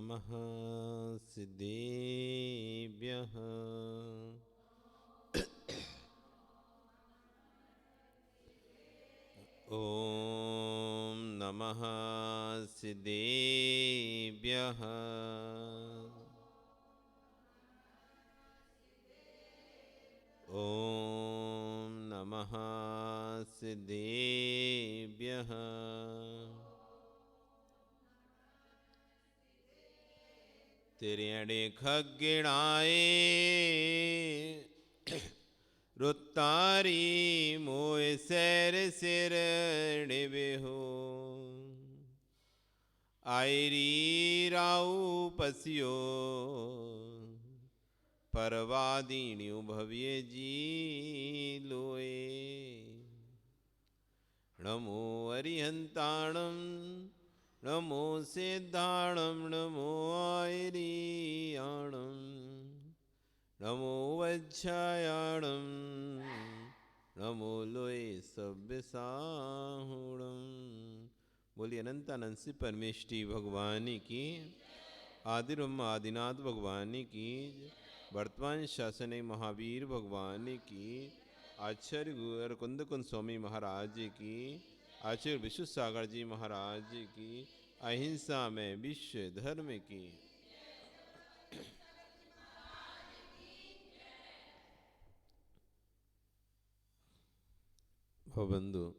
नमः सिद्धेभ्यः। ॐ नमः सिद्धेभ्यः। ॐ नमः सिद्धेभ्यः। तिर्यणे खग्गिणाए रुत्तारी मोय सैर सिर निबिहो आयरी राउ पसियो परवादीण्यु भव्य जी लोए। नमो अरिहंताणं नमो सिद्धाणं नमो आयरीयाणं नमो वज्रायाणं नमो लोए सभ्यसाहुणं। बोलिए अनंतानंद से परमेष्टि भगवान की, आदिब्रह्म आदिनाथ भगवान की, वर्तमान शासन महावीर भगवान की, आचार्य गुरु कुंद कुंद स्वामी महाराज की, आचार्य विश्व सागर जी महाराज की, अहिंसा में विश्व धर्म की। भवबंधु,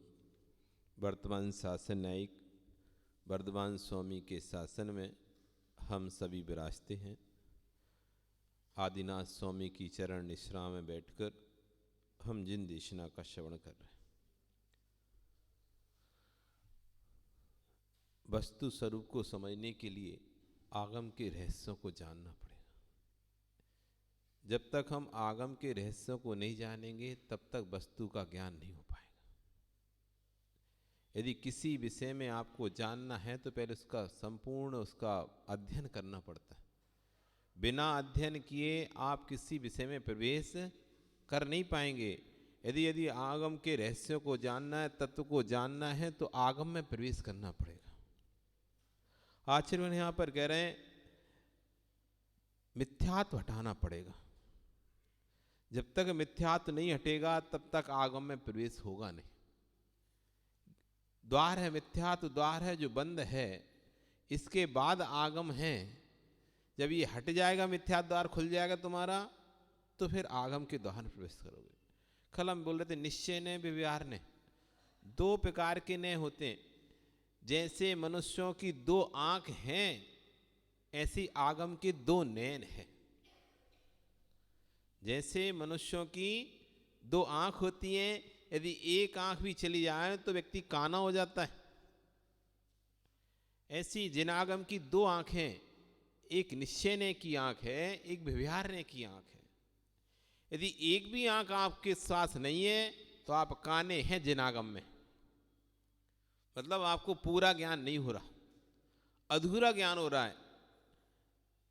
वर्तमान शासन न्यायिक वर्धमान स्वामी के शासन में हम सभी विराजते हैं। आदिनाथ स्वामी की चरण निश्रा में बैठकर हम जिन देशना का श्रवण कर रहे हैं, वस्तु स्वरूप को समझने के लिए आगम के रहस्यों को जानना पड़ेगा। जब तक हम आगम के रहस्यों को नहीं जानेंगे तब तक वस्तु का ज्ञान नहीं हो पाएगा। यदि किसी विषय में आपको जानना है तो पहले उसका अध्ययन करना पड़ता है। बिना अध्ययन किए आप किसी विषय में प्रवेश कर नहीं पाएंगे। यदि आगम के रहस्यों को जानना है, तत्व को जानना है, तो आगम में प्रवेश करना पड़ेगा। आचार्य यहाँ पर कह रहे हैं मिथ्यात्व हटाना पड़ेगा। जब तक मिथ्यात्व नहीं हटेगा तब तक आगम में प्रवेश होगा नहीं। द्वार है, मिथ्यात्व द्वार है जो बंद है, इसके बाद आगम है। जब ये हट जाएगा, मिथ्यात्व द्वार खुल जाएगा तुम्हारा, तो फिर आगम के द्वार में प्रवेश करोगे। कल हम बोल रहे थे निश्चय ने व्यवहार ने दो प्रकार के नय होते हैं। जैसे मनुष्यों की दो आंख हैं, ऐसी आगम के दो नयन हैं। जैसे मनुष्यों की दो आंख होती हैं, यदि एक आंख भी चली जाए तो व्यक्ति काना हो जाता है। ऐसी जिन आगम की दो आंखें, एक निश्चय की आंख है, एक व्यवहार की आंख है। यदि एक भी आंख आपके साथ नहीं है तो आप काने हैं जिनागम में, मतलब आपको पूरा ज्ञान नहीं हो रहा, अधूरा ज्ञान हो रहा है।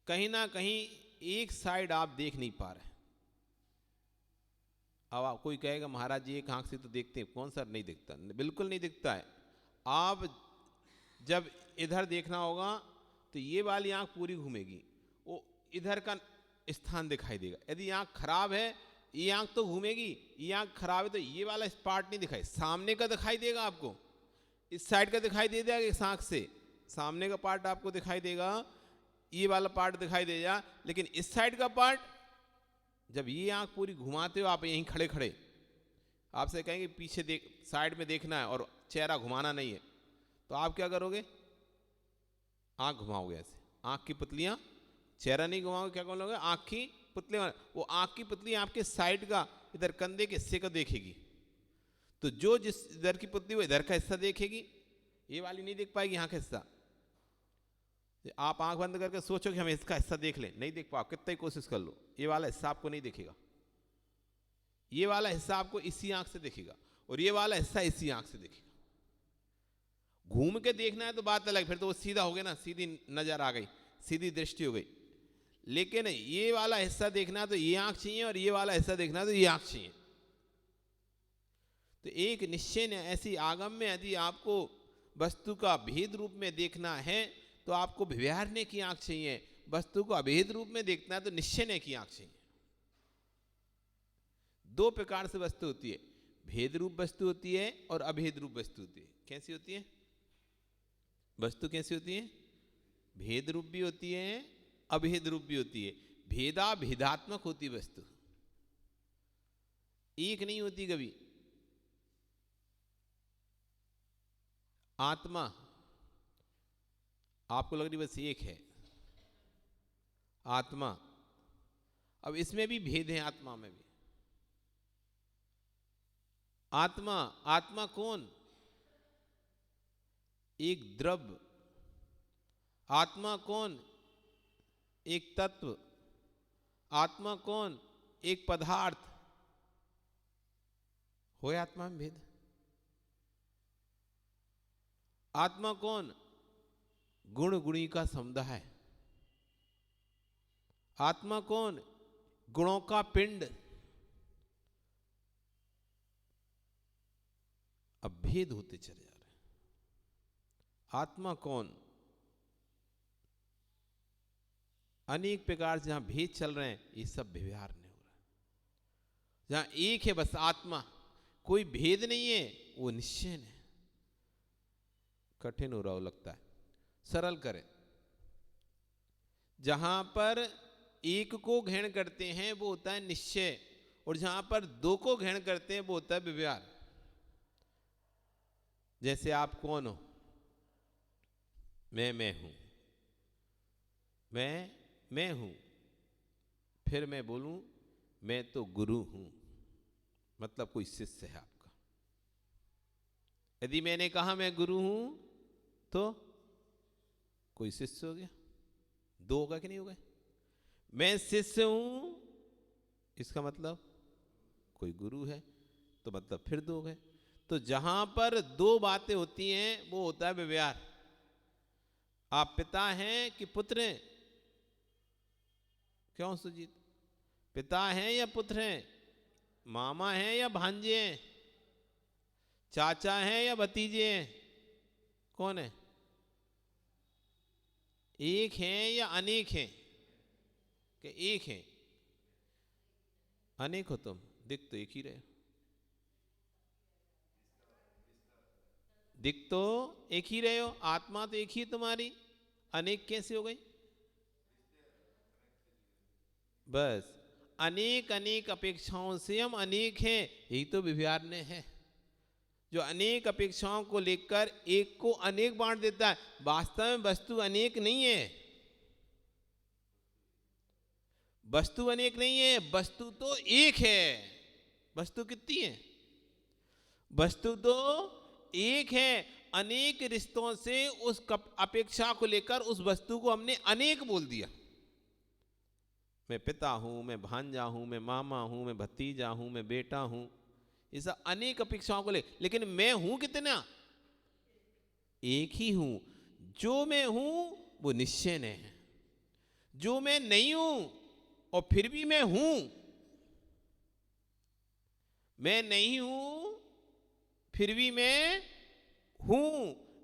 कहीं ना कहीं एक साइड आप देख नहीं पा रहे। अब आप कोई कहेगा महाराज जी एक आंख से तो देखते हैं, कौन सा नहीं दिखता? बिल्कुल नहीं दिखता है। आप जब इधर देखना होगा तो ये वाली आंख पूरी घूमेगी, वो इधर का स्थान दिखाई देगा। यदि आंख खराब है, ये आंख तो घूमेगी, ये आंख खराब है तो ये वाला पार्ट नहीं दिखाई, सामने का दिखाई देगा आपको, इस साइड का दिखाई दे देगा। इस आंख से सामने का पार्ट आपको दिखाई देगा, ये वाला पार्ट दिखाई देगा, लेकिन इस साइड का पार्ट, जब ये आंख पूरी घुमाते हो आप यहीं खड़े खड़े, आपसे कहेंगे पीछे देख, साइड में देखना है और चेहरा घुमाना नहीं है, तो आप क्या करोगे? आंख घुमाओगे ऐसे, आंख की पुतलियां, चेहरा नहीं घुमाओगे, क्या बोलोगे? आंख की पुतलियां। वो आंख की पुतली आपके साइड का, इधर कंधे के हिस्से को देखेगी, तो जो जिस इधर की पुतली वो इधर का हिस्सा देखेगी, ये वाली नहीं देख पाएगी आंख का हिस्सा। आप आंख बंद करके सोचो कि हम इसका हिस्सा देख लें, नहीं देख पाओ, कितना ही कोशिश कर लो, ये वाला हिस्सा आपको नहीं दिखेगा। ये वाला हिस्सा आपको इसी आंख से दिखेगा और ये वाला हिस्सा इसी आंख से दिखेगा। घूम के देखना है तो बात अलग, फिर तो वो सीधा हो गया ना, सीधी नजर आ गई, सीधी दृष्टि हो गई। लेकिन ये वाला हिस्सा देखना तो ये आंख चाहिए और ये वाला हिस्सा देखना तो ये आंख चाहिए। तो एक निश्चय ने ऐसी आगम में यदि आपको वस्तु का भेद रूप में देखना है तो आपको व्यवहारने की आंख चाहिए। वस्तु को अभेद रूप में देखना है तो निश्चयने की आंख चाहिए। दो प्रकार से वस्तु होती है, भेद रूप वस्तु होती है और अभेद रूप वस्तु होती है। कैसी होती है वस्तु? कैसी होती है? भेद रूप भी होती है, अभेद रूप भी होती है। भेदा भेदात्मक होती वस्तु, एक नहीं होती कभी। आत्मा आपको लग रही बस एक है आत्मा, अब इसमें भी भेद है, आत्मा में भी। आत्मा, आत्मा कौन? एक द्रव्य। आत्मा कौन? एक तत्व। आत्मा कौन? एक पदार्थ। हो आत्मा में भेद। आत्मा कौन? गुण गुणी का समुदाय। आत्मा कौन? गुणों का पिंड। अब भेद होते चले जा रहे हैं। आत्मा कौन? अनेक प्रकार से जहां भेद चल रहे हैं, ये सब व्यवहार नहीं हो रहा है। जहां एक है बस आत्मा, कोई भेद नहीं है, वो निश्चय है। कठिन हो रहा हो लगता है, सरल करें। जहां पर एक को ग्रहण करते हैं वो होता है निश्चय, और जहां पर दो को ग्रहण करते हैं वो होता है व्यवहार। जैसे आप कौन हो? मैं हूं। मैं हूं, फिर मैं बोलूं मैं तो गुरु हूं, मतलब कोई शिष्य है आपका। यदि मैंने कहा मैं गुरु हूं तो कोई शिष्य हो गया। दो होगा कि नहीं होगा? मैं शिष्य हूं, इसका मतलब कोई गुरु है, तो मतलब फिर दो हो गए। तो जहां पर दो बातें होती हैं वो होता है व्यवहार। आप पिता हैं कि पुत्र हैं? क्यों सुजीत? पिता हैं या पुत्र हैं? मामा हैं या भांजे हैं? चाचा हैं या भतीजे हैं? कौन है? एक हैं या अनेक हैं? कि एक हैं? अनेक हो तुम, दिख तो एक ही रहे। दिख तो एक ही रहे हो, आत्मा तो एक ही तुम्हारी, अनेक कैसे हो गई? बस अनेक अनेक अपेक्षाओं से हम अनेक हैं, यही तो व्यवहार है। जो अनेक अपेक्षाओं को लेकर एक को अनेक बांट देता है। वास्तव में वस्तु अनेक नहीं है। वस्तु अनेक नहीं है, वस्तु तो एक है। वस्तु कितनी है? वस्तु तो एक है। अनेक रिश्तों से उस अपेक्षा को लेकर उस वस्तु को हमने अनेक बोल दिया। मैं पिता हूं, मैं भांजा हूं, मैं मामा हूं, मैं भतीजा हूं, मैं बेटा हूं, ये सब अनेक अपेक्षाओं को ले। लेकिन मैं हूं कितना? एक ही हूं। जो मैं हूं वो निश्चय है। जो मैं नहीं हूं और फिर भी मैं हूं, मैं नहीं हूं फिर भी मैं हूं,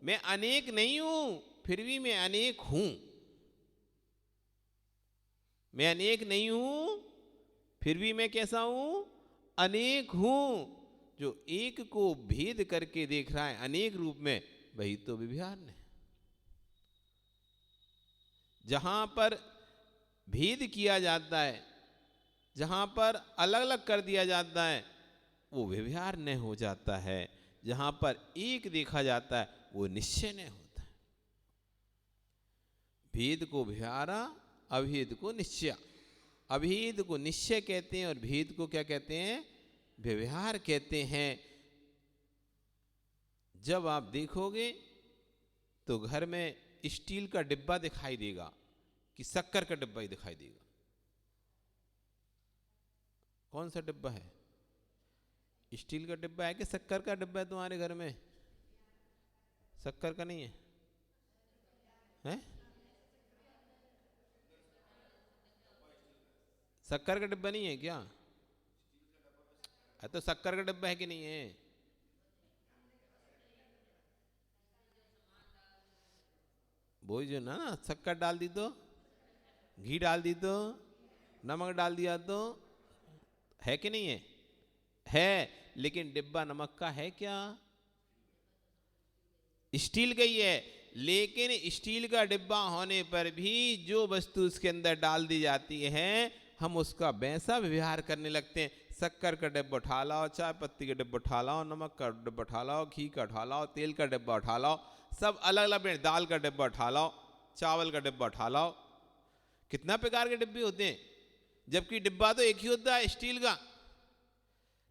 मैं अनेक नहीं हूं फिर भी मैं अनेक हूं, मैं अनेक नहीं हूं फिर भी मैं कैसा हूं? अनेक हूं। जो एक को भेद करके देख रहा है अनेक रूप में, वही तो व्यवहार है। जहां पर भेद किया जाता है, जहां पर अलग अलग कर दिया जाता है, वो व्यवहार न हो जाता है। जहां पर एक देखा जाता है वो निश्चय न होता है। भेद को व्यवहारा, अभेद को निश्चय। अभेद को निश्चय कहते हैं और भेद को क्या कहते हैं? व्यवहार कहते हैं। जब आप देखोगे तो घर में स्टील का डिब्बा दिखाई देगा कि शक्कर का डिब्बा ही दिखाई देगा? कौन सा डिब्बा है? स्टील का डिब्बा है कि शक्कर का डिब्बा है तुम्हारे घर में? शक्कर का नहीं है, हैं? शक्कर का डिब्बा नहीं है क्या? तो शक्कर का डिब्बा है कि नहीं है? वो जो ना शक्कर डाल दी तो, घी डाल दी तो, नमक डाल दिया तो, है कि नहीं है। लेकिन डिब्बा नमक का है क्या? स्टील का ही है। लेकिन स्टील का डिब्बा होने पर भी जो वस्तु उसके अंदर डाल दी जाती है हम उसका वैसा व्यवहार करने लगते हैं। शक्कर का डिब्बा उठा लाओ, चाय पत्ती का डिब्बा उठा लाओ, नमक का डिब्बा उठा लाओ, घी का उठा लाओ, तेल का डिब्बा उठा लाओ, सब अलग अलग, दाल का डिब्बा उठा लाओ, चावल का डिब्बा उठा लाओ, कितना प्रकार के डिब्बे होते हैं। जबकि डिब्बा तो एक ही होता है स्टील का,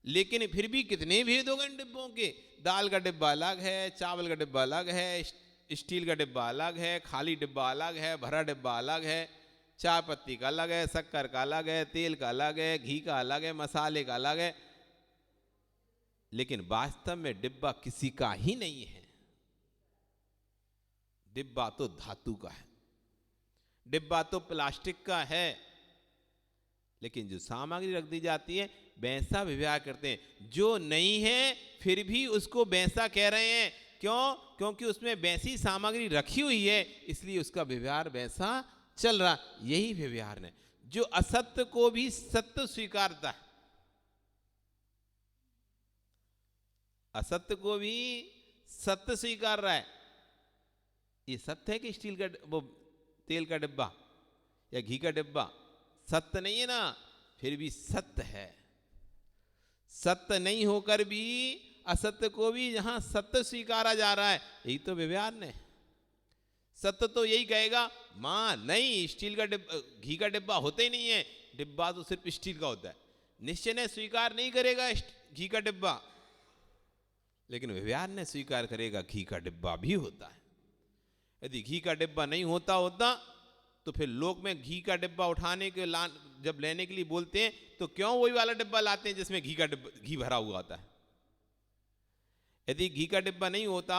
लेकिन फिर भी कितने भेद हो गए इन डिब्बों के। दाल का डिब्बा अलग है, चावल का डिब्बा अलग है, स्टील का डिब्बा अलग है, खाली डिब्बा अलग है, भरा डिब्बा अलग है, चाय पत्ती का अलग है, शक्कर का अलग है, तेल का अलग है, घी का अलग है, मसाले का अलग है। लेकिन वास्तव में डिब्बा किसी का ही नहीं है। डिब्बा तो धातु का है, डिब्बा तो प्लास्टिक का है। लेकिन जो सामग्री रख दी जाती है वैसा व्यवहार करते हैं। जो नहीं है फिर भी उसको वैसा कह रहे हैं। क्यों? क्योंकि उसमें वैसी सामग्री रखी हुई है, इसलिए उसका व्यवहार वैसा चल रहा। यही व्यवहार है जो असत्य को भी सत्य स्वीकारता है, असत्य को भी सत्य स्वीकार रहा है। ये सत्य है कि स्टील का वो तेल का डिब्बा या घी का डिब्बा सत्य नहीं है ना, फिर भी सत्य है। सत्य नहीं होकर भी असत्य को भी यहां सत्य स्वीकारा जा रहा है। यही तो व्यवहार ने। सत्य तो यही कहेगा मां नहीं, स्टील का डिब्बा घी का डिब्बा होता ही नहीं है, डिब्बा तो सिर्फ स्टील का होता है। निश्चय ने स्वीकार नहीं करेगा घी का डिब्बा, लेकिन व्यवहार ने स्वीकार करेगा घी का डिब्बा भी होता है। यदि घी का डिब्बा नहीं होता तो फिर लोग में घी का डिब्बा उठाने के जब लेने के लिए बोलते हैं तो क्यों वही वाला डिब्बा लाते हैं जिसमें घी भरा हुआ होता है। यदि घी का डिब्बा नहीं होता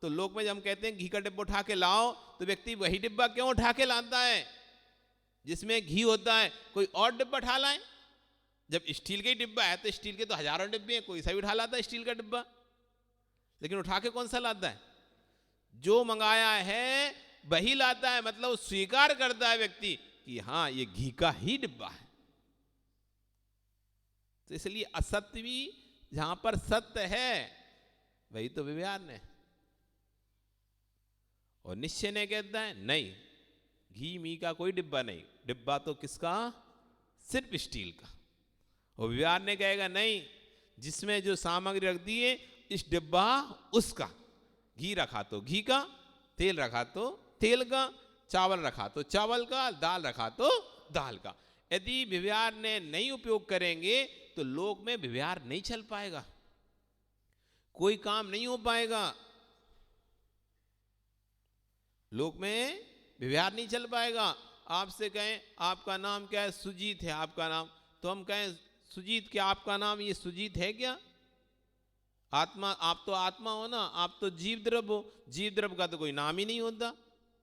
तो लोग में जब हम कहते हैं घी का डिब्बा उठा के लाओ, तो व्यक्ति वही डिब्बा क्यों उठा के लाता है जिसमें घी होता है, कोई और डिब्बा उठा लाए। जब स्टील का ही डिब्बा है तो स्टील के तो हजारों डिब्बे हैं, कोई सा भी उठा लाता है स्टील का डिब्बा। लेकिन उठा के कौन सा लाता है? जो मंगाया है वही लाता है। मतलब स्वीकार करता है व्यक्ति कि हां ये घी का ही डिब्बा है। तो इसलिए असत्य भी जहां पर सत्य है वही तो व्यवहार ने। और निश्चय ने कहता है नहीं, घी मी का कोई डिब्बा नहीं, डिब्बा तो किसका? सिर्फ स्टील का। और व्यवहार ने कहेगा नहीं, जिसमें जो सामग्री रख दी है इस डिब्बा उसका। घी रखा तो घी का, तेल रखा तो तेल का, चावल रखा तो चावल का, दाल रखा तो दाल का। यदि व्यवहार ने नहीं उपयोग करेंगे तो लोक में व्यवहार नहीं चल पाएगा, कोई काम नहीं हो पाएगा। लोक में व्यवहार नहीं चल पाएगा। आपसे कहें आपका नाम क्या है? सुजीत है आपका नाम, तो हम कहें सुजीत क्या आपका नाम ये सुजीत है क्या? आत्मा, आप तो आत्मा हो ना, आप तो जीव द्रव्य हो, जीव द्रव्य का तो कोई नाम ही नहीं होता,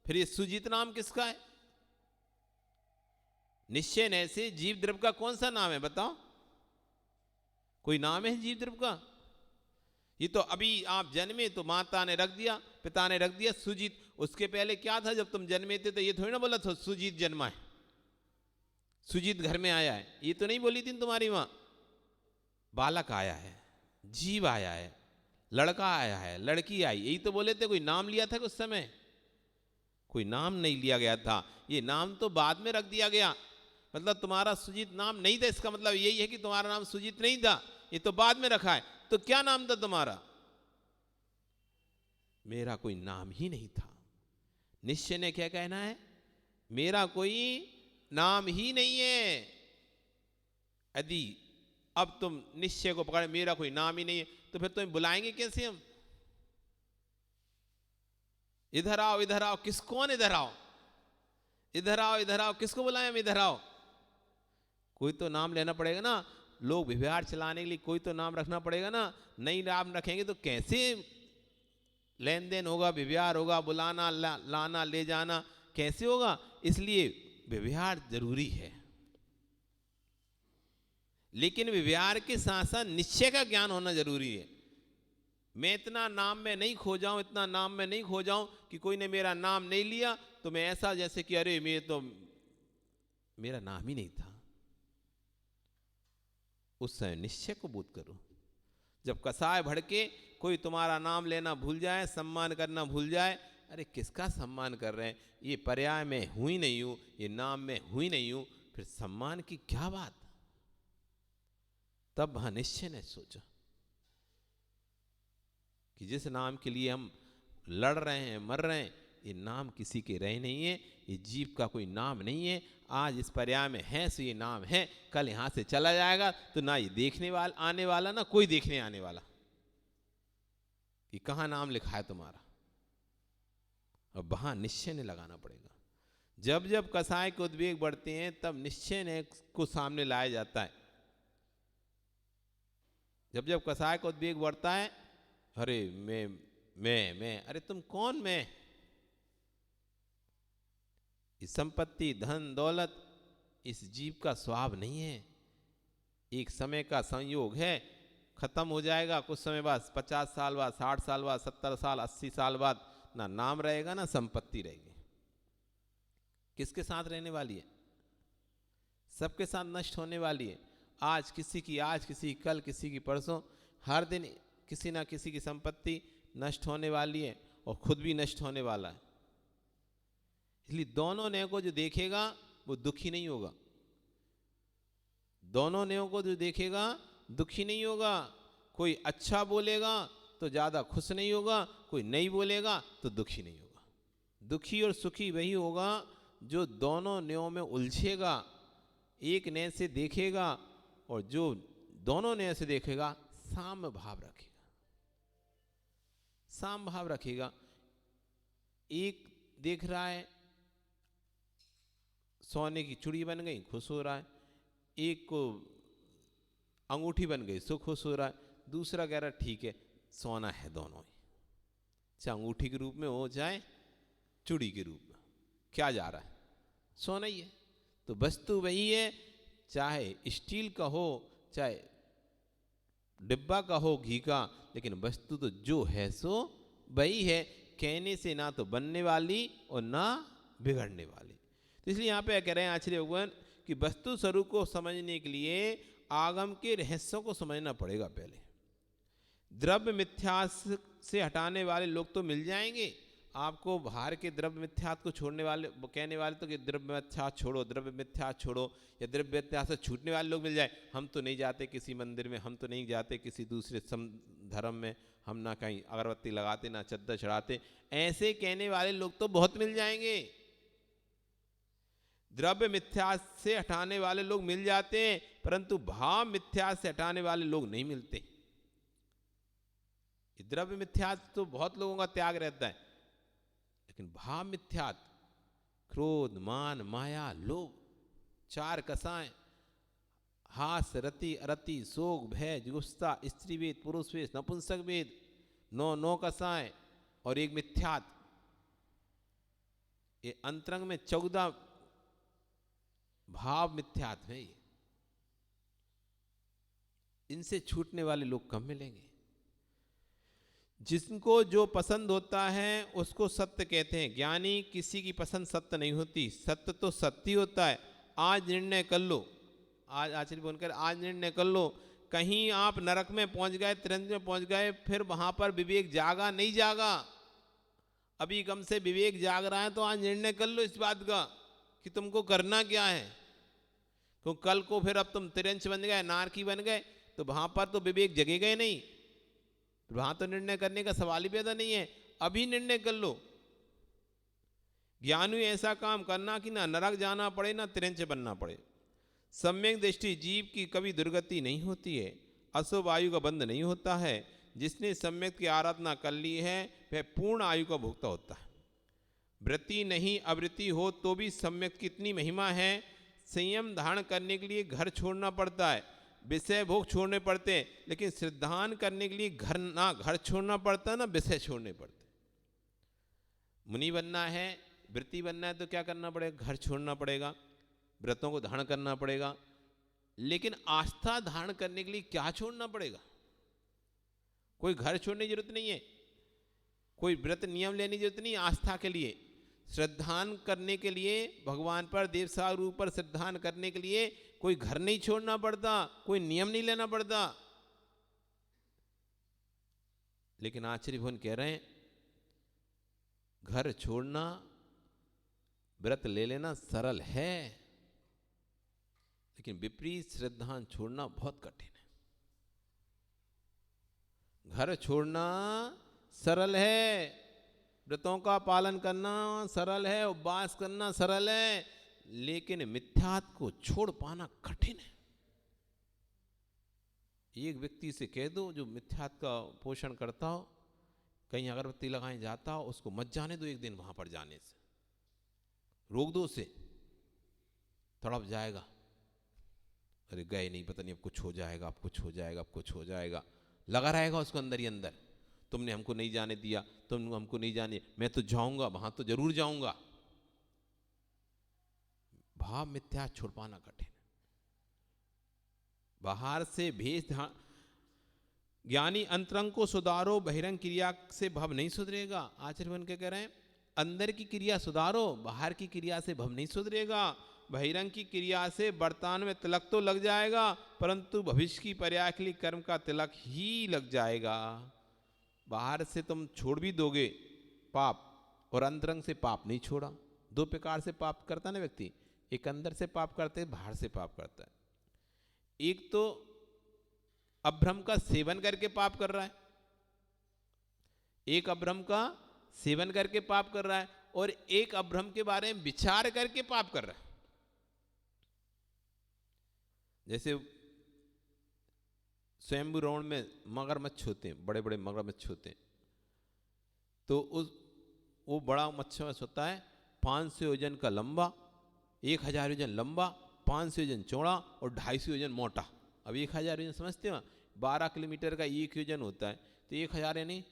फिर ये सुजीत नाम किसका है? निश्चय ने से जीव द्रव्य का कौन सा नाम है बताओ? कोई नाम है जीव द्रव्य का? ये तो अभी आप जन्मे तो माता ने रख दिया, पिता ने रख दिया सुजीत। उसके पहले क्या था? जब तुम जन्मे थे तो ये थोड़ी ना बोला था सुजीत जन्मा है, सुजीत घर में आया है, ये तो नहीं बोली थी तुम्हारी मां। बालक आया है, जीव आया है, लड़का आया है, लड़की आई, यही तो बोले थे। कोई नाम लिया था उस समय? कोई नाम नहीं लिया गया था। ये नाम तो बाद में रख दिया गया। मतलब तुम्हारा सुजीत नाम नहीं था, इसका मतलब यही है कि तुम्हारा नाम सुजीत नहीं था, ये तो बाद में रखा है। तो क्या नाम था तुम्हारा? मेरा कोई नाम ही नहीं था। निश्चय ने क्या कहना है? मेरा कोई नाम ही नहीं है। यदि अब तुम निश्चय को पकड़े मेरा कोई नाम ही नहीं है, तो फिर तुम्हें बुलाएंगे कैसे हम? इधर आओ इधर आओ, किस कौन इधर आओ? इधर आओ इधर आओ, किसको बुलाएं हम इधर आओ? कोई तो नाम लेना पड़ेगा ना। लोग व्यवहार चलाने के लिए कोई तो नाम रखना पड़ेगा ना। नहीं नाम रखेंगे तो कैसे लेन देन होगा, व्यवहार होगा, बुलाना लाना ले जाना कैसे होगा? इसलिए व्यवहार जरूरी है, लेकिन व्यवहार के साथ साथ निश्चय का ज्ञान होना जरूरी है। मैं इतना नाम में नहीं खो जाऊं, इतना नाम में नहीं खो जाऊं कि कोई ने मेरा नाम नहीं लिया तो मैं ऐसा जैसे कि अरे मेरा नाम ही नहीं था। उस समय निश्चय को बोध करो। जब कसाय भड़के, कोई तुम्हारा नाम लेना भूल जाए, सम्मान करना भूल जाए, अरे किसका सम्मान कर रहे हैं, ये पर्याय में हूं ही नहीं हूं, ये नाम में हूं ही नहीं हूं, फिर सम्मान की क्या बात। तब वहां निश्चय ने सोचा कि जिस नाम के लिए हम लड़ रहे हैं, मर रहे हैं, ये नाम किसी के रहे नहीं है, ये जीव का कोई नाम नहीं है। आज इस पर्याय में है सो ये नाम है, कल यहां से चला जाएगा तो ना ये देखने वाला आने वाला, ना कोई देखने आने वाला कि कहां नाम लिखा है तुम्हारा। अब वहां निश्चय ने लगाना पड़ेगा। जब जब कसाय के उद्वेग बढ़ते हैं तब निश्चय ने को सामने लाया जाता है। जब जब कसाय का उद्वेग बढ़ता है, अरे मैं, अरे तुम कौन मैं? इस संपत्ति, धन, दौलत इस जीव का स्वभाव नहीं है, एक समय का संयोग है, खत्म हो जाएगा कुछ समय बाद, 50 साल बाद, 60 साल बाद, 70 साल, 80 साल बाद ना नाम रहेगा ना संपत्ति रहेगी। किसके साथ रहने वाली है? सबके साथ नष्ट होने वाली है। आज किसी की, आज किसी की कल, किसी की परसों, हर दिन किसी ना किसी की संपत्ति नष्ट होने वाली है और खुद भी नष्ट होने वाला है। इसलिए दोनों नेयों को जो देखेगा वो दुखी नहीं होगा। दोनों नेयों को जो देखेगा दुखी नहीं होगा। कोई अच्छा बोलेगा तो ज्यादा खुश नहीं होगा, कोई नहीं बोलेगा तो दुखी नहीं होगा। दुखी और सुखी वही होगा जो दोनों नेयों में उलझेगा, एक नय से देखेगा और जो दोनों नय से देखेगा साम्य भाव रखेगा, साम्य भाव रखेगा। एक देख रहा है सोने की चूड़ी बन गई, खुश हो रहा है, एक को अंगूठी बन गई सो खुश हो रहा है, दूसरा कह रहा ठीक है सोना है दोनों ही, चाहे अंगूठी के रूप में हो चाहे चूड़ी के रूप में, क्या जा रहा है, सोना ही है। तो वस्तु वही है, चाहे स्टील का हो चाहे डिब्बा का हो घी का, लेकिन वस्तु तो जो है सो वही है, कहने से ना तो बनने वाली और ना बिगड़ने वाली। तो इसलिए यहाँ पे कह रहे हैं आचार्य भगवान कि वस्तु स्वरूप को समझने के लिए आगम के रहस्यों को समझना पड़ेगा। पहले द्रव्य मिथ्यास से हटाने वाले लोग तो मिल जाएंगे आपको, बाहर के द्रव्य मिथ्यास को छोड़ने वाले, कहने वाले तो कि द्रव्य मिथ्यास छोड़ो, द्रव्य मिथ्यास छोड़ो, या द्रव्य मिथ्यास से छूटने वाले लोग मिल जाए। हम तो नहीं जाते किसी मंदिर में, हम तो नहीं जाते किसी दूसरे धर्म में, हम ना कहीं अगरबत्ती लगाते ना चद्दर चढ़ाते, ऐसे कहने वाले लोग तो बहुत मिल जाएंगे। द्रव्य मिथ्यास से हटाने वाले लोग मिल जाते हैं, परंतु भाव मिथ्यास से हटाने वाले लोग नहीं मिलते। द्रव्य मिथ्यास तो बहुत लोगों का त्याग रहता है, लेकिन भाव मिथ्यात, क्रोध, मान, माया, लोभ, चार कसाएं, हास, रति, अरति, शोक, भय, जुगुप्सा, स्त्री वेद, पुरुष वेद, नपुंसक वेद, 9 कसाएं और एक मिथ्यात, ये अंतरंग में 14 भाव मिथ्यात है। ये इनसे छूटने वाले लोग कम मिलेंगे। जिनको जो पसंद होता है उसको सत्य कहते हैं। ज्ञानी किसी की पसंद सत्य नहीं होती, सत्य तो सत्य होता है। आज निर्णय कर लो, आज आचार्य बनकर आज निर्णय कर लो, कहीं आप नरक में पहुंच गए, तिरंज में पहुंच गए, फिर वहां पर विवेक जागा नहीं जागा, अभी कम से विवेक जाग रहा है, तो आज निर्णय कर लो इस बात का कि तुमको करना क्या है। क्योंकि कल को फिर अब तुम तिरंज बन गए, नारकी बन गए, तो वहां पर तो विवेक जगेगा ही नहीं, वहां तो निर्णय करने का सवाल ही पैदा नहीं है। अभी निर्णय कर लो। ज्ञानी ऐसा काम करना कि ना नरक जाना पड़े ना तिरंज बनना पड़े। सम्यक दृष्टि जीव की कभी दुर्गति नहीं होती है, अशुभ आयु का बंध नहीं होता है। जिसने सम्यक की आराधना कर ली है वह पूर्ण आयु का भोक्ता होता है। वृत्ति नहीं अवृत्ति हो तो भी सम्यक की इतनी महिमा है, संयम धारण करने के लिए घर छोड़ना पड़ता है, विषय भोग छोड़ने पड़ते हैं, लेकिन श्रद्धान करने के लिए घर छोड़ना पड़ता है ना विषय छोड़ने पड़ते। मुनि बनना है, वृत्ति बनना है तो क्या करना पड़ेगा? घर छोड़ना पड़ेगा, व्रतों को धारण करना पड़ेगा। लेकिन आस्था धारण करने के लिए क्या छोड़ना पड़ेगा? कोई घर छोड़ने की जरूरत नहीं है, कोई व्रत नियम लेने की जरूरत नहीं। आस्था के लिए, श्रद्धान करने के लिए, भगवान पर, देव सागर पर श्रद्धान करने के लिए कोई घर नहीं छोड़ना पड़ता, कोई नियम नहीं लेना पड़ता। लेकिन आचार्य भगवान कह रहे हैं घर छोड़ना, व्रत ले लेना सरल है, लेकिन विपरीत श्रद्धान छोड़ना बहुत कठिन है। घर छोड़ना सरल है, व्रतों का पालन करना सरल है, उपवास करना सरल है, लेकिन मिथ्यात्व को छोड़ पाना कठिन है। एक व्यक्ति से कह दो जो मिथ्यात्व का पोषण करता हो, कहीं अगरबत्ती लगाने जाता हो, उसको मत जाने दो एक दिन वहां पर जाने से, रोक दो उसे, तड़प जाएगा, अरे गए नहीं, पता नहीं अब कुछ हो जाएगा, अब कुछ हो जाएगा, अब कुछ हो जाएगा, लगा रहेगा उसको अंदर ही अंदर। तुमने हमको नहीं जाने दिया, तुम हमको नहीं जाने, मैं तो जाऊंगा, वहां तो जरूर जाऊंगा। भाव मिथ्या छोड़ पाना कठिन। बाहर से भेष ज्ञानी अंतरंग को सुधारो, बहिरंग क्रिया से भव नहीं सुधरेगा। आचार्य बन के कह रहे हैं अंदर की क्रिया सुधारो, बाहर की क्रिया से भव नहीं सुधरेगा। बहिरंग की क्रिया से वर्तमान में तिलक तो लग जाएगा, परंतु भविष्य की पर्याय के लिए कर्म का तिलक ही लग जाएगा। बाहर से तुम छोड़ भी दोगे पाप, और अंतरंग से पाप नहीं छोड़ा। दो प्रकार से पाप करता है ना व्यक्ति, एक अंदर से पाप करते है, बाहर से पाप करता है। एक तो अभ्रम का सेवन करके पाप कर रहा है, एक अभ्रम का सेवन करके पाप कर रहा है, और एक अभ्रम के बारे में विचार करके पाप कर रहा है। जैसे स्वयंभू रोड में मगरमच्छ होते हैं, बड़े बड़े मगरमच्छ होते हैं, तो वो बड़ा मच्छर होता है 500 योजन का लंबा, 1000 योजन लंबा, 500 योजन चौड़ा और 250 योजन मोटा। अब 1000 योजन समझते हो, 12 किलोमीटर का एक योजन होता है, तो 1000 यानी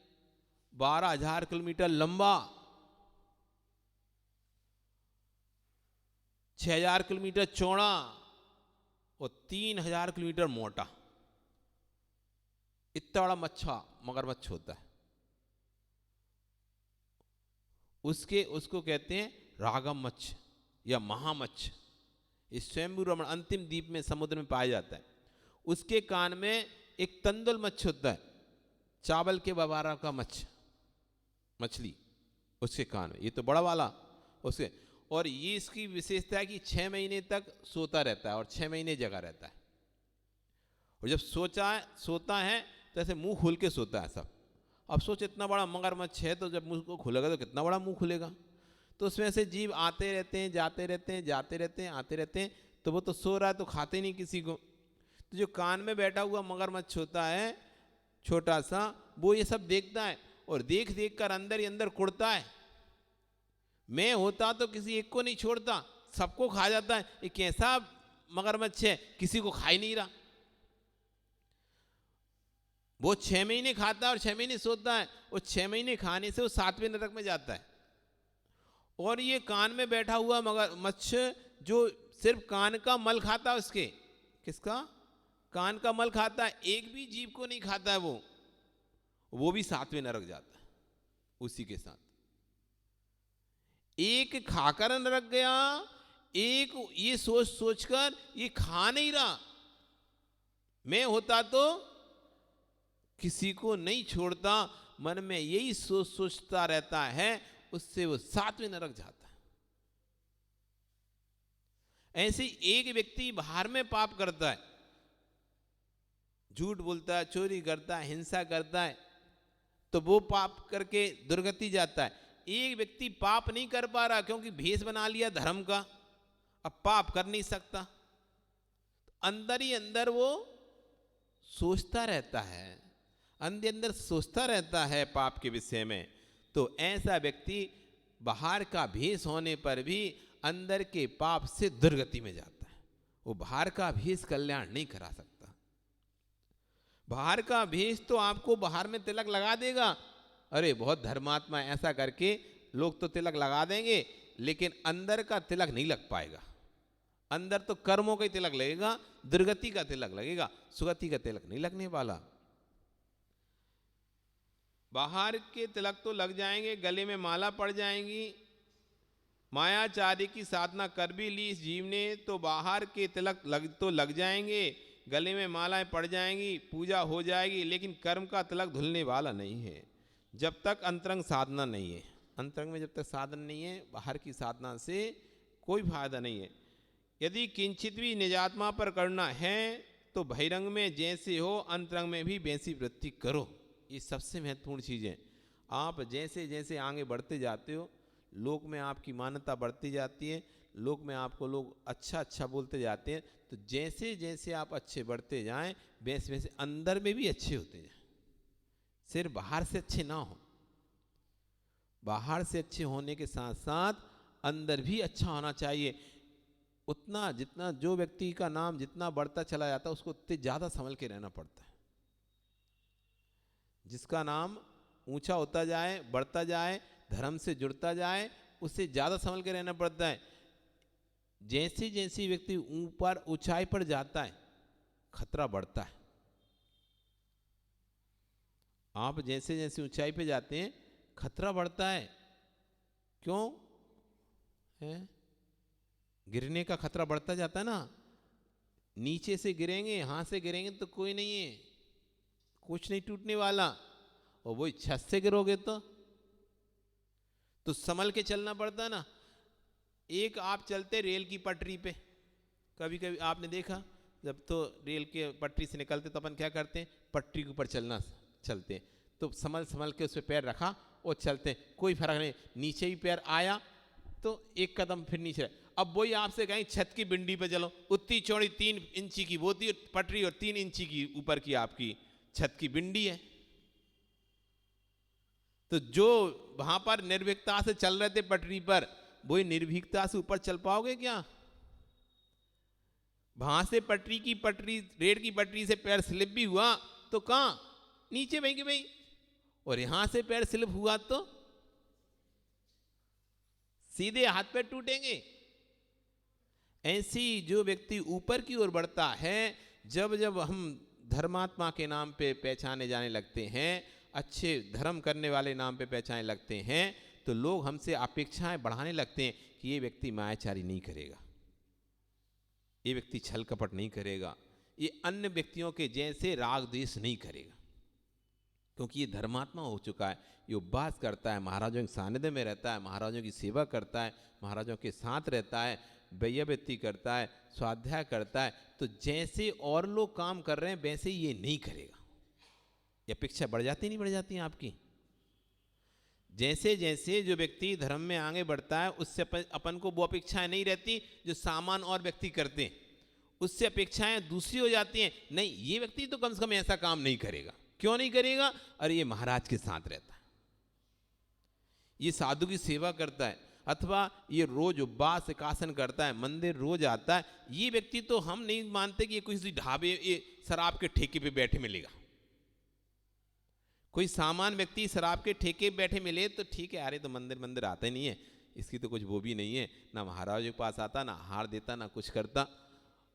12,000 किलोमीटर लंबा, 6,000 किलोमीटर चौड़ा और 3,000 किलोमीटर मोटा। इतना बड़ा मगरमच्छ होता है। उसको कहते हैं रागम मच्छ या महामच्छ। इस स्वयंभू रमण अंतिम द्वीप में समुद्र में पाया जाता है। उसके कान में एक तंदुल मच्छ होता है, चावल के बबारा का मछली उसके कान में, ये तो बड़ा वाला उसके। और ये इसकी विशेषता है कि 6 महीने तक सोता रहता है और 6 महीने जगा रहता है। और जब सोता है तो ऐसे मुंह खोल के सोता है सब। अब सोच इतना बड़ा मगरमच्छ है, तो जब मुंह को खुलेगा तो कितना बड़ा मुंह खुलेगा। तो उसमें से जीव आते रहते हैं, जाते रहते हैं, जाते रहते हैं, आते रहते हैं। तो वो तो सो रहा है तो खाते नहीं किसी को। तो जो कान में बैठा हुआ मगरमच्छ होता है छोटा सा, वो ये सब देखता है और देख देख कर अंदर ही अंदर कुड़ता है। मैं होता तो किसी एक को नहीं छोड़ता, सबको खा जाता है। ये कैसा मगरमच्छ है, किसी को खा ही नहीं रहा। वो 6 महीने खाता है और 6 महीने सोता है, और 6 महीने खाने से वो 7वें नरक में जाता है। और ये कान में बैठा हुआ मगरमच्छ जो सिर्फ कान का मल खाता है, उसके किसका कान का मल खाता है, एक भी जीव को नहीं खाता है, वो भी 7वें नरक जाता है उसी के साथ। एक खाकर नरक गया, एक ये सोच सोचकर ये खा नहीं रहा। मैं होता तो किसी को नहीं छोड़ता, मन में यही सोचता रहता है, उससे वो 7वें नरक जाता है। ऐसे एक व्यक्ति बाहर में पाप करता है, झूठ बोलता है, चोरी करता है, हिंसा करता है, तो वो पाप करके दुर्गति जाता है। एक व्यक्ति पाप नहीं कर पा रहा क्योंकि भेष बना लिया धर्म का, अब पाप कर नहीं सकता, अंदर ही अंदर वो सोचता रहता है, अंदर सोचता रहता है पाप के विषय में। तो ऐसा व्यक्ति बाहर का भेष होने पर भी अंदर के पाप से दुर्गति में जाता है। वो बाहर का भेष कल्याण नहीं करा सकता। बाहर का भेष तो आपको बाहर में तिलक लगा देगा, अरे बहुत धर्मात्मा, ऐसा करके लोग तो तिलक लगा देंगे, लेकिन अंदर का तिलक नहीं लग पाएगा। अंदर तो कर्मों का ही तिलक लगेगा, दुर्गति का तिलक लगेगा, सुगति का तिलक नहीं लगने वाला। बाहर के तिलक तो लग जाएंगे, गले में माला पड़ जाएंगी, मायाचार्य की साधना कर भी ली इस जीव ने तो बाहर के तिलक लग जाएंगे, गले में मालाएं पड़ जाएंगी, पूजा हो जाएगी, लेकिन कर्म का तिलक धुलने वाला नहीं है जब तक अंतरंग साधना नहीं है। अंतरंग में जब तक साधन नहीं है, बाहर की साधना से कोई फायदा नहीं है। यदि किंचित भी निजात्मा पर करना है तो बहिरंग में जैसे हो अंतरंग में भी वैसी वृत्ति करो। ये सबसे महत्वपूर्ण चीज़ है। आप जैसे जैसे आगे बढ़ते जाते हो, लोक में आपकी मान्यता बढ़ती जाती है, लोक में आपको लोग अच्छा अच्छा बोलते जाते हैं, तो जैसे जैसे आप अच्छे बढ़ते जाएं वैसे वैसे अंदर में भी अच्छे होते जाएं। सिर्फ बाहर से अच्छे ना हो, बाहर से अच्छे होने के साथ साथ अंदर भी अच्छा होना चाहिए। उतना जितना जो व्यक्ति का नाम जितना बढ़ता चला जाता है उसको उतने ज़्यादा संभल के रहना पड़ता है। जिसका नाम ऊंचा होता जाए, बढ़ता जाए, धर्म से जुड़ता जाए, उससे ज़्यादा संभल के रहना पड़ता है। जैसे जैसे व्यक्ति ऊपर ऊंचाई पर जाता है खतरा बढ़ता है। आप जैसे जैसे ऊंचाई पे जाते हैं खतरा बढ़ता है। क्यों है? गिरने का खतरा बढ़ता जाता है ना। नीचे से गिरेंगे, हाथ से गिरेंगे तो कोई नहीं है, कुछ नहीं टूटने वाला, और वही छत से गिरोगे तो संभल के चलना पड़ता है ना। एक आप चलते रेल की पटरी पे, कभी कभी आपने देखा जब तो रेल के पटरी से निकलते तो अपन क्या करते हैं, पटरी के ऊपर चलते हैं, तो संभल संभल के उस पर पैर रखा और चलते हैं, कोई फर्क नहीं। नीचे भी पैर आया तो एक कदम फिर नीचे। अब वही आपसे कहें छत की बिंडी पे चलो, उतनी चौड़ी 3 इंची की वो पटरी और 3 इंची की ऊपर की आपकी छत की बिंडी है, तो जो वहां पर निर्भीकता से चल रहे थे पटरी पर, वही निर्भीकता से ऊपर चल पाओगे क्या? वहां से रेल की पटरी से पैर स्लिप भी हुआ तो कहां, नीचे वहीं के वहीं, और यहां से पैर स्लिप हुआ तो सीधे हाथ पैर टूटेंगे। ऐसी जो व्यक्ति ऊपर की ओर बढ़ता है, जब जब हम धर्मात्मा के नाम पे पहचाने जाने लगते हैं, अच्छे धर्म करने वाले नाम पे पहचाने लगते हैं, तो लोग हमसे अपेक्षाएं बढ़ाने लगते हैं कि ये व्यक्ति मायाचारी नहीं करेगा, ये व्यक्ति छल कपट नहीं करेगा, ये अन्य व्यक्तियों के जैसे राग द्वेष नहीं करेगा, क्योंकि ये धर्मात्मा हो चुका है। ये उपवास करता है, महाराजों के सानिध्य में रहता है, महाराजों की सेवा करता है, महाराजों के साथ रहता है, व्ययवृत्ति करता है, स्वाध्याय करता है, तो जैसे और लोग काम कर रहे हैं वैसे ये नहीं करेगा। ये अपेक्षा बढ़ जाती नहीं बढ़ जाती है आपकी? जैसे जैसे जो व्यक्ति धर्म में आगे बढ़ता है उससे अपन को वो अपेक्षाएं नहीं रहती जो सामान और व्यक्ति करते हैं, उससे अपेक्षाएं दूसरी हो जाती हैं। नहीं, ये व्यक्ति तो कम से कम ऐसा काम नहीं करेगा। क्यों नहीं करेगा? अरे ये महाराज के साथ रहता है, ये साधु की सेवा करता है, अथवा ये रोज उपवास एकासन करता है, मंदिर रोज आता है, ये व्यक्ति तो हम नहीं मानते कि ये किसी ढाबे शराब के ठेके पे बैठे मिलेगा। कोई सामान व्यक्ति शराब के ठेके बैठे मिले तो ठीक है, अरे तो मंदिर आता ही नहीं है, इसकी तो कुछ वो भी नहीं है, ना महाराज के पास आता, ना आहार देता, ना कुछ करता।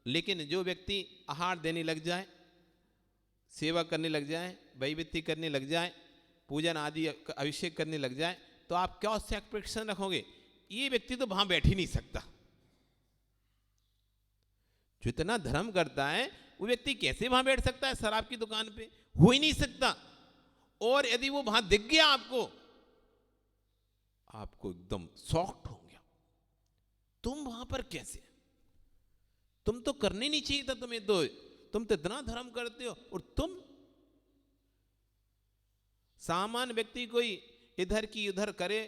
लेकिन जो व्यक्ति आहार देने लग जाए, सेवा करने लग जाए, वैविध्य करने लग जाए, पूजन आदि अभिषेक करने लग जाए, तो आप क्या उससे अपेक्षा रखोगे? ये व्यक्ति तो वहां बैठ ही नहीं सकता। जो इतना धर्म करता है वो व्यक्ति कैसे वहां बैठ सकता है? शराब की दुकान पे हो ही नहीं सकता। और यदि वो वहां दिख गया आपको एकदम शॉक्ड हो गया, तुम वहां पर कैसे? तुम तो करने नहीं चाहिए था, तुम्हें तो, तुम तो इतना धर्म करते हो, और तुम सामान्य व्यक्ति कोई इधर की उधर करे,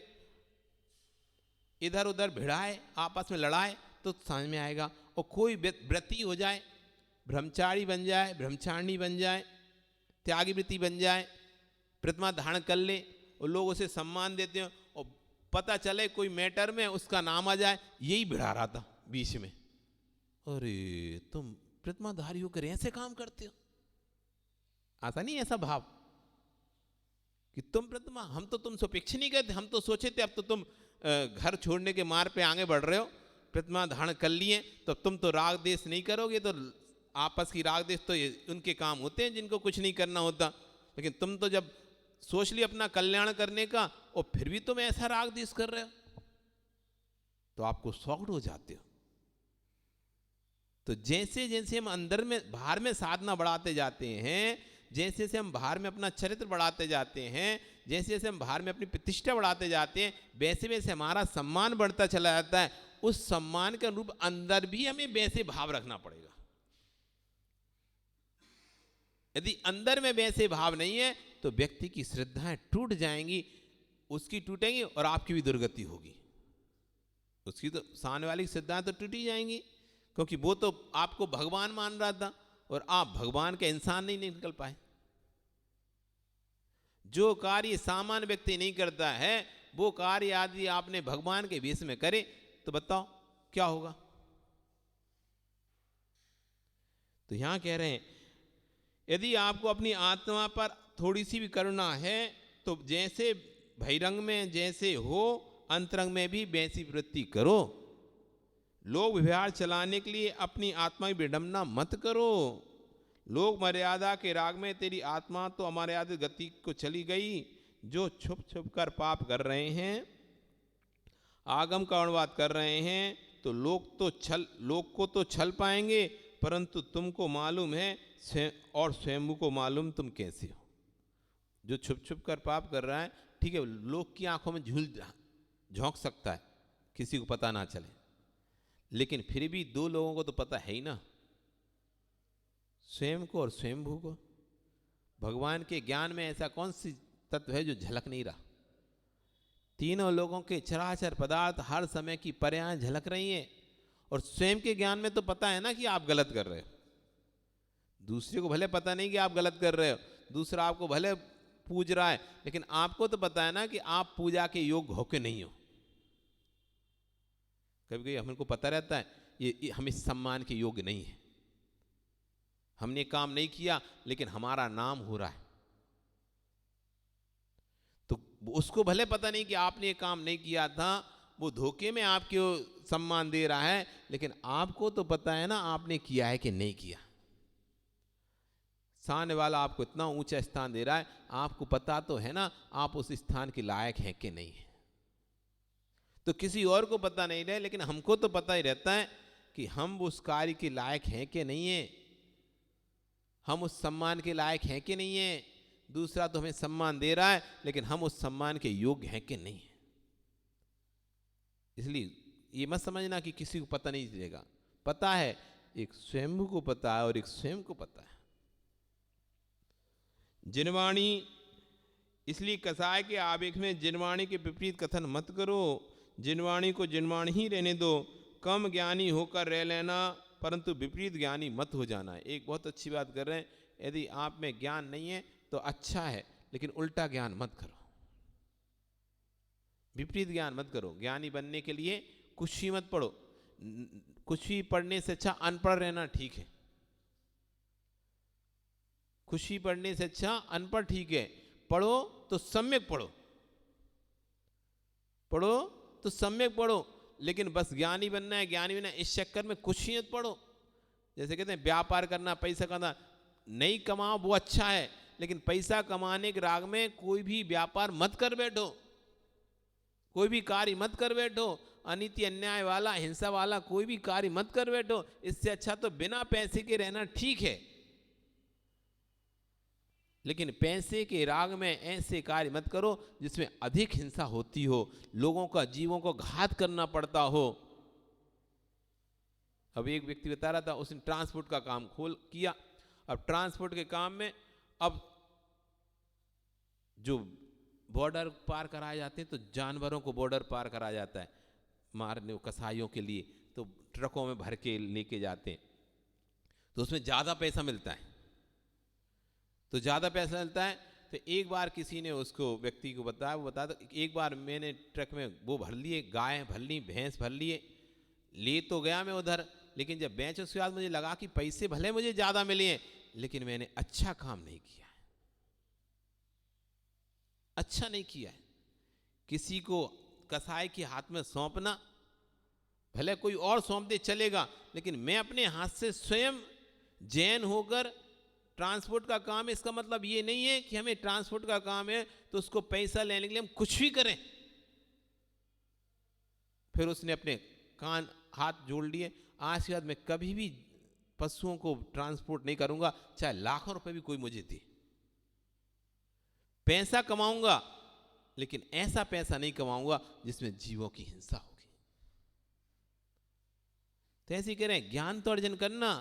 इधर उधर भिड़ाए, आपस में लड़ाए तो समझ में आएगा। और कोई व्रती हो जाए, ब्रह्मचारी बन जाए, ब्रह्मचारिणी बन जाए, त्यागी व्रती बन जाए, प्रतिमा धारण कर ले और लोग उसे सम्मान देते हो, और पता चले कोई मैटर में उसका नाम आ जाए, यही भिड़ा रहा था बीच में, अरे तुम प्रतिमाधारी होकर ऐसे काम करते हो। आता नहीं ऐसा भाव कि तुम प्रतिमा, हम तो तुमसे अपेक्षा नहीं करते, हम तो सोचे थे अब तो तुम घर छोड़ने के मार्ग पे आगे बढ़ रहे हो, प्रतिमा धारण कर लिए तो तुम तो राग देश नहीं करोगे, तो आपस की राग देश तो उनके काम होते हैं जिनको कुछ नहीं करना होता। लेकिन तुम तो जब सोच लिया अपना कल्याण करने का, और फिर भी तुम ऐसा राग द्वेष कर रहे हो, तो आपको शॉक्ड हो जाते हो। तो जैसे जैसे हम अंदर में बाहर में साधना बढ़ाते जाते हैं, जैसे जैसे हम बाहर में अपना चरित्र बढ़ाते जाते हैं, जैसे जैसे हम बाहर में अपनी प्रतिष्ठा बढ़ाते जाते हैं, वैसे वैसे हमारा सम्मान बढ़ता चला जाता है। उस सम्मान के अनुरूप अंदर भी हमें वैसे भाव रखना पड़ेगा। यदि अंदर में वैसे भाव नहीं है तो व्यक्ति की श्रद्धाएं टूट जाएंगी, उसकी टूटेंगी और आपकी भी दुर्गति होगी। उसकी तो सामने वाली श्रद्धाएं तो टूट ही जाएंगी, क्योंकि वो तो आपको भगवान मान रहा था और आप भगवान के इंसान नहीं निकल पाए। जो कार्य सामान्य व्यक्ति नहीं करता है, वो कार्य यदि आपने भगवान के वेश में करे तो बताओ क्या होगा। तो यहां कह रहे हैं, यदि आपको अपनी आत्मा पर थोड़ी सी भी करुणा है तो जैसे बहिरंग में जैसे हो, अंतरंग में भी वैसी वृत्ति करो। लोग व्यवहार चलाने के लिए अपनी आत्मा की विडंबना मत करो। लोग मर्यादा के राग में तेरी आत्मा तो अमर्यादित गति को चली गई। जो छुप छुप कर पाप कर रहे हैं, आगम का अनुवाद कर रहे हैं, तो लोग को तो छल पाएंगे, परंतु तुमको मालूम है और स्वयं को मालूम तुम कैसे हो। जो छुप छुप कर पाप कर रहा है, ठीक है, लोग की आंखों में झोंक सकता है, किसी को पता ना चले, लेकिन फिर भी दो लोगों को तो पता है ही ना, स्वयं को और स्वयंभू को। भगवान के ज्ञान में ऐसा कौन सी तत्व है जो झलक नहीं रहा। तीनों लोगों के चराचर पदार्थ हर समय की पर्याय झलक रही हैं, और स्वयं के ज्ञान में तो पता है ना कि आप गलत कर रहे हो। दूसरे को भले पता नहीं कि आप गलत कर रहे हो, दूसरा आपको भले पूज रहा है, लेकिन आपको तो पता है ना कि आप पूजा के योग्य हो के नहीं हो। कभी कभी हमको पता रहता है ये हम इस सम्मान के योग्य नहीं है, हमने काम नहीं किया लेकिन हमारा नाम हो रहा है। तो उसको भले पता नहीं कि आपने ये काम नहीं किया था, वो धोखे में आपको सम्मान दे रहा है, लेकिन आपको तो पता है ना आपने किया है कि नहीं किया। सामने वाला आपको इतना ऊंचा स्थान दे रहा है, आपको पता तो है ना आप उस स्थान के लायक हैं कि नहीं है। तो किसी और को पता नहीं रहे, लेकिन हमको तो पता ही रहता है कि हम उस कार्य के लायक हैं कि नहीं है, हम उस सम्मान के लायक हैं कि नहीं है। दूसरा तो हमें सम्मान दे रहा है, लेकिन हम उस सम्मान के योग्य हैं कि नहीं है। इसलिए ये मत समझना कि किसी को पता नहीं चलेगा, पता है, एक स्वयं को पता है और एक स्वयं को पता है। जिनवाणी, इसलिए कसाय के आवेग में जिनवाणी के विपरीत कथन मत करो। जिनवाणी को जिनवाणी ही रहने दो। कम ज्ञानी होकर रह लेना, परंतु विपरीत ज्ञानी मत हो जाना। एक बहुत अच्छी बात कर रहे हैं, यदि आप में ज्ञान नहीं है तो अच्छा है, लेकिन उल्टा ज्ञान मत करो, विपरीत ज्ञान मत करो। ज्ञानी बनने के लिए कुछ ही मत पढ़ो, कुछ ही पढ़ने से अच्छा अनपढ़ रहना ठीक है। कुछ ही पढ़ने से अच्छा अनपढ़ ठीक है। पढ़ो तो सम्यक पढ़ो, पढ़ो तो सम्यक पढ़ो, लेकिन बस ज्ञानी बनना है, ज्ञानी बनना है, इस चक्कर में कुछ ही मत पढ़ो। जैसे कहते हैं व्यापार करना, पैसा कमाना, नहीं कमाओ वो अच्छा है, लेकिन पैसा कमाने के राग में कोई भी व्यापार मत कर बैठो, कोई भी कार्य मत कर बैठो। अनीति अन्याय वाला, हिंसा वाला कोई भी कार्य मत कर बैठो। इससे अच्छा तो बिना पैसे के रहना ठीक है, लेकिन पैसे के राग में ऐसे कार्य मत करो जिसमें अधिक हिंसा होती हो, लोगों का जीवों को घात करना पड़ता हो। अब एक व्यक्ति बता रहा था, उसने ट्रांसपोर्ट का काम किया। अब ट्रांसपोर्ट के काम में अब जो बॉर्डर पार कराए जाते हैं, तो जानवरों को बॉर्डर पार कराया जाता है मारने कसाईयों के लिए, तो ट्रकों में भर के लेके जाते हैं, तो उसमें ज़्यादा पैसा मिलता है। तो ज़्यादा पैसा मिलता है, तो एक बार किसी ने उसको व्यक्ति को बताया, वो बताया तो एक बार मैंने ट्रक में वो भर लिए, गाय भर ली, भैंस भर लिए, ले तो गया मैं उधर, लेकिन जब बेच उसके बाद मुझे लगा कि पैसे भले मुझे ज़्यादा मिले हैं, लेकिन मैंने अच्छा काम नहीं किया है, अच्छा नहीं किया है। किसी को कसाई के हाथ में सौंपना, भले कोई और सौंप दे चलेगा, लेकिन मैं अपने हाथ से स्वयं जैन होकर ट्रांसपोर्ट का काम है, इसका मतलब ये नहीं है कि हमें ट्रांसपोर्ट का काम है तो उसको पैसा लेने के लिए हम कुछ भी करें। फिर उसने अपने कान हाथ जोड़ लिए, आज के बाद मैं कभी भी पशुओं को ट्रांसपोर्ट नहीं करूंगा, चाहे लाखों रुपए भी कोई मुझे दे। पैसा कमाऊंगा लेकिन ऐसा पैसा नहीं कमाऊंगा जिसमें जीवों की हिंसा होगी। तो ऐसे कह रहे हैं, ज्ञान तो अर्जन करना,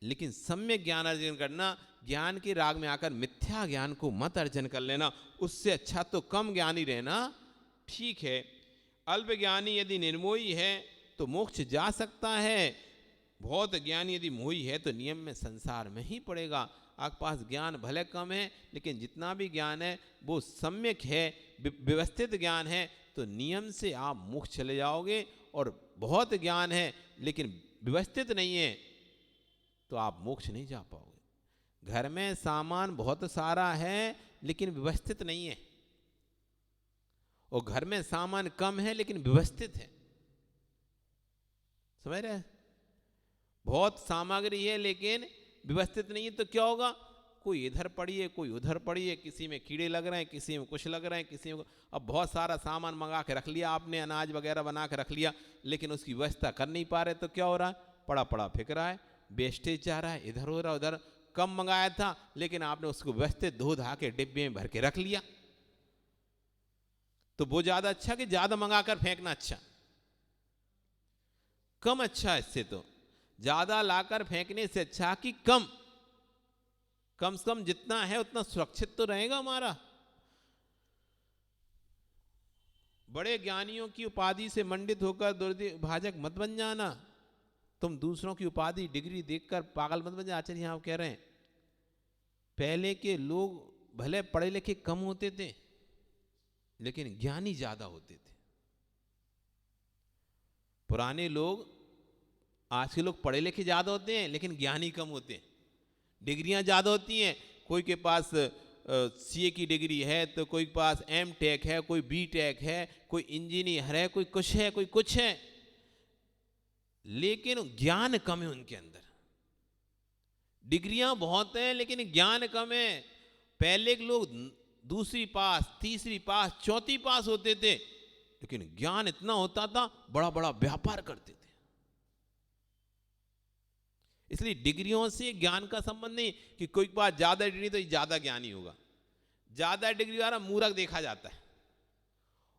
लेकिन सम्यक ज्ञान अर्जन करना। ज्ञान के राग में आकर मिथ्या ज्ञान को मत अर्जन कर लेना। उससे अच्छा तो कम ज्ञानी रहना ठीक है। अल्प ज्ञानी यदि निर्मोही है तो मोक्ष जा सकता है, बहुत ज्ञानी यदि मोही है तो नियम में संसार में ही पड़ेगा। आपके पास ज्ञान भले कम है, लेकिन जितना भी ज्ञान है वो सम्यक है, व्यवस्थित ज्ञान है, तो नियम से आप मोक्ष चले जाओगे। और बहुत ज्ञान है लेकिन व्यवस्थित नहीं है तो आप मोक्ष नहीं जा पाओगे। घर में सामान बहुत सारा है लेकिन व्यवस्थित नहीं है, और घर में सामान कम है लेकिन व्यवस्थित है। समझ रहे हैं? बहुत सामग्री है लेकिन व्यवस्थित नहीं है तो क्या होगा? कोई इधर पड़ी है, कोई उधर पड़ी है, किसी में कीड़े लग रहे हैं, किसी में कुछ लग रहे हैं, किसी में। अब बहुत सारा सामान मंगा के रख लिया आपने, अनाज वगैरह बना के रख लिया, लेकिन उसकी व्यवस्था कर नहीं पा रहे, तो क्या हो रहा है? पड़ा पड़ा फेंक रहा है, वेस्टेज जा रहा है, इधर हो रहा उधर। कम मंगाया था लेकिन आपने उसको व्यवस्थित धो धा के डिब्बे में भर के रख लिया, तो वो ज्यादा अच्छा कि ज्यादा मंगाकर फेंकना अच्छा? कम अच्छा। इससे तो ज्यादा लाकर फेंकने से अच्छा कि कम से कम जितना है उतना सुरक्षित तो रहेगा हमारा। बड़े ज्ञानियों की उपाधि से मंडित होकर दुर्भाजक मत बन जाना। तुम दूसरों की उपाधि डिग्री देखकर पागल मत बन जाना। आचार्य यहां कह रहे हैं, पहले के लोग भले पढ़े लिखे कम होते थे लेकिन ज्ञानी ज्यादा होते थे। पुराने लोग, आज के लोग पढ़े लिखे ज्यादा होते हैं लेकिन ज्ञानी कम होते हैं। डिग्रियां ज्यादा होती हैं, कोई के पास सीए की डिग्री है तो कोई के पास एम टेक है, कोई बी टेक है, कोई इंजीनियर है, कोई कुछ है, कोई कुछ है, लेकिन ज्ञान कम है उनके अंदर। डिग्रियां बहुत हैं लेकिन ज्ञान कम है। पहले के लोग दूसरी पास, तीसरी पास, चौथी पास होते थे लेकिन ज्ञान इतना होता था, बड़ा बड़ा व्यापार करते थे। इसलिए डिग्रियों से ज्ञान का संबंध नहीं कि कोई के पास ज्यादा डिग्री तो ज्यादा ज्ञानी होगा। ज्यादा डिग्री वाला मूर्ख देखा जाता है,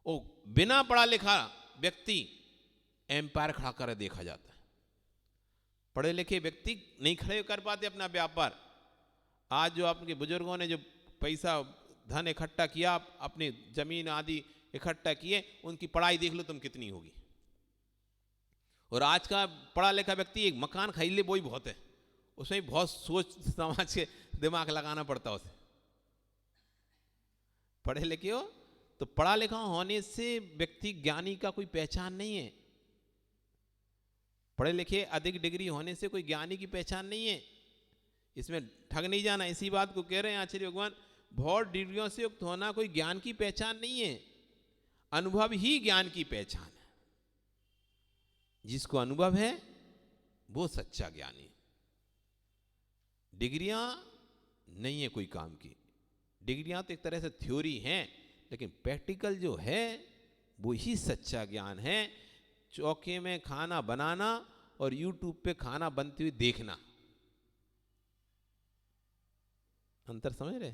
और बिना पढ़ा लिखा व्यक्ति एम्पायर खड़ा कर देखा जाता है। पढ़े लिखे व्यक्ति नहीं खड़े कर पाते अपना व्यापार। आज जो आपके बुजुर्गों ने जो पैसा धन इकट्ठा किया, अपनी जमीन आदि इकट्ठा किए, उनकी पढ़ाई देख लो तुम कितनी होगी। और आज का पढ़ा लिखा व्यक्ति एक मकान खरीद ले वो ही बहुत है, उसमें बहुत सोच समझ के दिमाग लगाना पड़ता है उसे। पढ़े लिखे हो तो पढ़ा लिखा होने से व्यक्ति ज्ञानी का कोई पहचान नहीं है। पढ़े लिखे अधिक डिग्री होने से कोई ज्ञानी की पहचान नहीं है। इसमें ठग नहीं जाना। इसी बात को कह रहे हैं आचार्य भगवान, बहुत डिग्रियों से युक्त होना कोई ज्ञान की पहचान नहीं है, अनुभव ही ज्ञान की पहचान है। जिसको अनुभव है वो सच्चा ज्ञानी। डिग्रियां नहीं है कोई काम की। डिग्रियां तो एक तरह से थ्योरी हैं, लेकिन प्रैक्टिकल जो है वो ही सच्चा ज्ञान है। चौके में खाना बनाना और यूट्यूब पे खाना बनते हुए देखना, अंतर समझ रहे?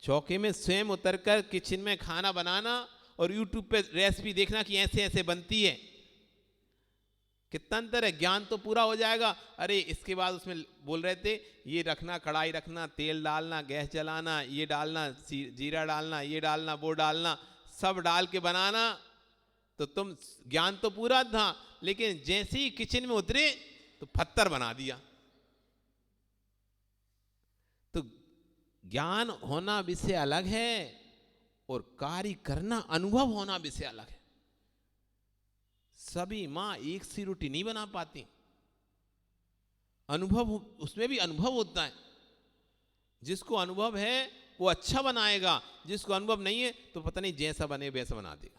चौके में स्वयं उतरकर किचन में खाना बनाना और यूट्यूब पे रेसिपी देखना कि ऐसे ऐसे बनती है, कितना अंतर है। ज्ञान तो पूरा हो जाएगा। अरे इसके बाद उसमें बोल रहे थे ये रखना, कढ़ाई रखना, तेल डालना, गैस जलाना, ये डालना, जीरा डालना, ये डालना, वो डालना, सब डाल के बनाना। तो तुम ज्ञान तो पूरा था, लेकिन जैसे ही किचन में उतरे तो पत्थर बना दिया। तो ज्ञान होना विषय अलग है और कार्य करना, अनुभव होना विषय अलग है। सभी मां एक सी रोटी नहीं बना पाती। अनुभव, उसमें भी अनुभव होता है। जिसको अनुभव है वो अच्छा बनाएगा, जिसको अनुभव नहीं है तो पता नहीं जैसा बने वैसा बना देगा।